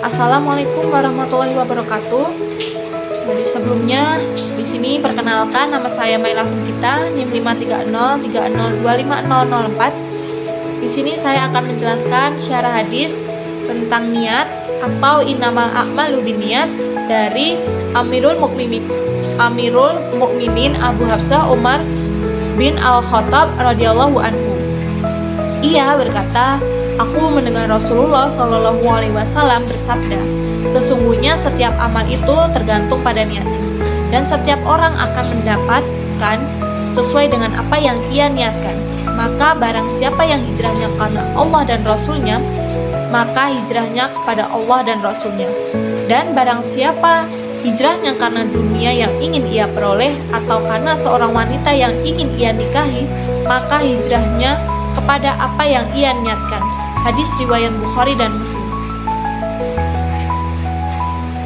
Assalamualaikum warahmatullahi wabarakatuh. Jadi sebelumnya di sini perkenalkan, nama saya Maila Fungkita, NIM 53030250004. Di sini saya akan menjelaskan syarah hadis tentang niat atau innamal a'malu binniyat dari Amirul Mukminin Abu Hafsah Umar bin Al-Khattab radhiyallahu anhu. Ia berkata, aku mendengar Rasulullah Shallallahu Alaihi Wasallam bersabda, sesungguhnya setiap amal itu tergantung pada niatnya, dan setiap orang akan mendapatkan sesuai dengan apa yang ia niatkan. Maka barang siapa yang hijrahnya karena Allah dan Rasulnya, maka hijrahnya kepada Allah dan Rasulnya. Dan barang siapa hijrahnya karena dunia yang ingin ia peroleh atau karena seorang wanita yang ingin ia nikahi, maka hijrahnya kepada apa yang ia niatkan. Hadis riwayat Bukhari dan Muslim.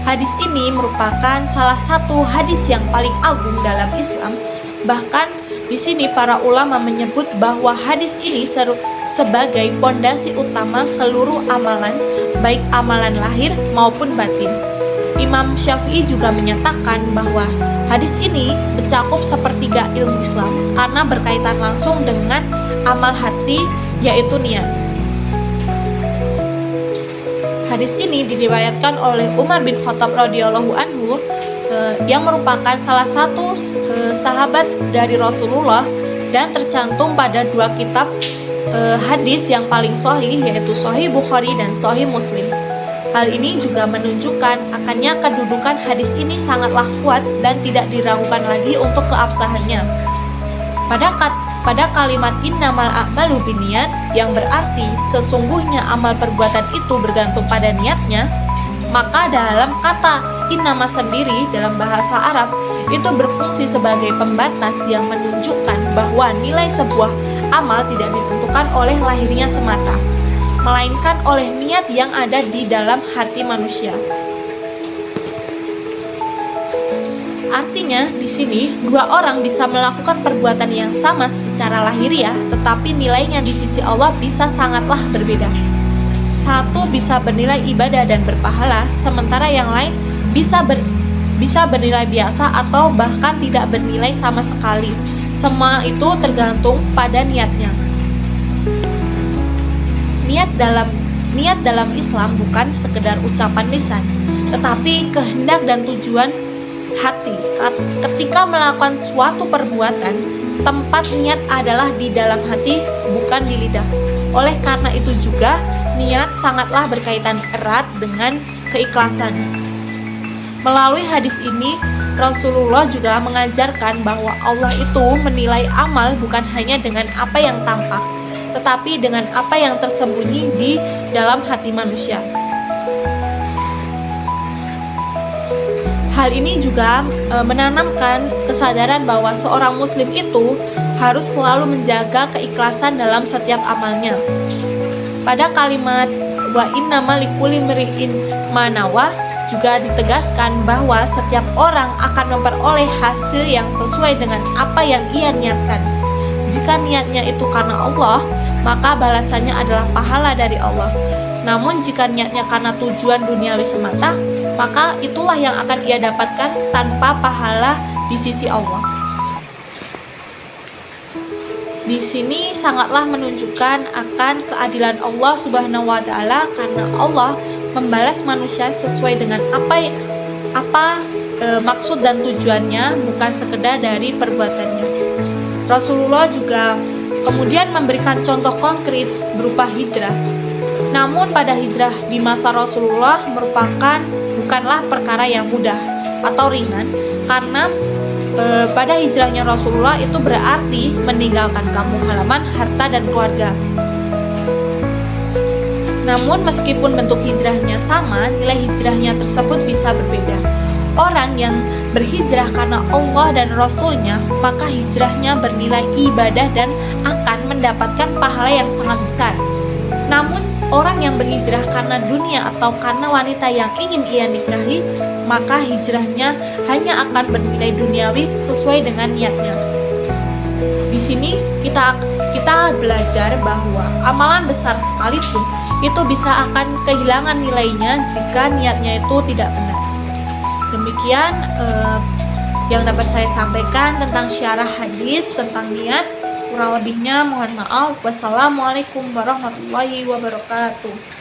Hadis ini merupakan salah satu hadis yang paling agung dalam Islam. Bahkan di sini para ulama menyebut bahwa hadis ini sebagai pondasi utama seluruh amalan, baik amalan lahir maupun batin. Imam Syafi'i juga menyatakan bahwa hadis ini mencakup sepertiga ilmu Islam karena berkaitan langsung dengan amal hati, yaitu niat. Hadis ini diriwayatkan oleh Umar bin Khattab radhiyallahu anhu yang merupakan salah satu sahabat dari Rasulullah dan tercantum pada dua kitab hadis yang paling sahih, yaitu Sahih Bukhari dan Sahih Muslim. Hal ini juga menunjukkan akannya kedudukan hadis ini sangatlah kuat dan tidak diragukan lagi untuk keabsahannya. Pada kalimat innamal a'malu binniyat yang berarti sesungguhnya amal perbuatan itu bergantung pada niatnya, maka dalam kata innama sendiri dalam bahasa Arab itu berfungsi sebagai pembatas yang menunjukkan bahwa nilai sebuah amal tidak ditentukan oleh lahirnya semata, melainkan oleh niat yang ada di dalam hati manusia. Artinya, di sini dua orang bisa melakukan perbuatan yang sama secara lahiriah, tetapi nilainya di sisi Allah bisa sangatlah berbeda. Satu bisa bernilai ibadah dan berpahala, sementara yang lain bisa bernilai biasa atau bahkan tidak bernilai sama sekali. Semua itu tergantung pada niatnya. Niat dalam Islam bukan sekedar ucapan lisan, tetapi kehendak dan tujuan hati. Ketika melakukan suatu perbuatan, tempat niat adalah di dalam hati, bukan di lidah. Oleh karena itu juga, niat sangatlah berkaitan erat dengan keikhlasan. Melalui hadis ini, Rasulullah juga mengajarkan bahwa Allah itu menilai amal bukan hanya dengan apa yang tampak, tetapi dengan apa yang tersembunyi di dalam hati manusia. Hal ini juga menanamkan kesadaran bahwa seorang muslim itu harus selalu menjaga keikhlasan dalam setiap amalnya. Pada kalimat wa innamal likulli imri'in ma nawa juga ditegaskan bahwa setiap orang akan memperoleh hasil yang sesuai dengan apa yang ia niatkan. Jika niatnya itu karena Allah, maka balasannya adalah pahala dari Allah. Namun jika niatnya karena tujuan duniawi semata, maka itulah yang akan ia dapatkan tanpa pahala di sisi Allah. Di sini sangatlah menunjukkan akan keadilan Allah Subhanahu wa taala, karena Allah membalas manusia sesuai dengan apa maksud dan tujuannya, bukan sekedar dari perbuatannya. Rasulullah juga kemudian memberikan contoh konkret berupa hijrah. Namun pada hijrah di masa Rasulullah bukanlah perkara yang mudah atau ringan, karena pada hijrahnya Rasulullah itu berarti meninggalkan kampung halaman, harta dan keluarga. Namun meskipun bentuk hijrahnya sama, nilai hijrahnya tersebut bisa berbeda. Orang yang berhijrah karena Allah dan Rasulnya, maka hijrahnya bernilai ibadah dan akan mendapatkan pahala yang sangat besar. Namun orang yang berhijrah karena dunia atau karena wanita yang ingin ia nikahi, maka hijrahnya hanya akan bernilai duniawi sesuai dengan niatnya. Di sini kita belajar bahwa amalan besar sekalipun itu bisa akan kehilangan nilainya jika niatnya itu tidak benar. Demikian yang dapat saya sampaikan tentang syarah hadis tentang niat. Kurang lebihnya mohon maaf. Wassalamualaikum warahmatullahi wabarakatuh.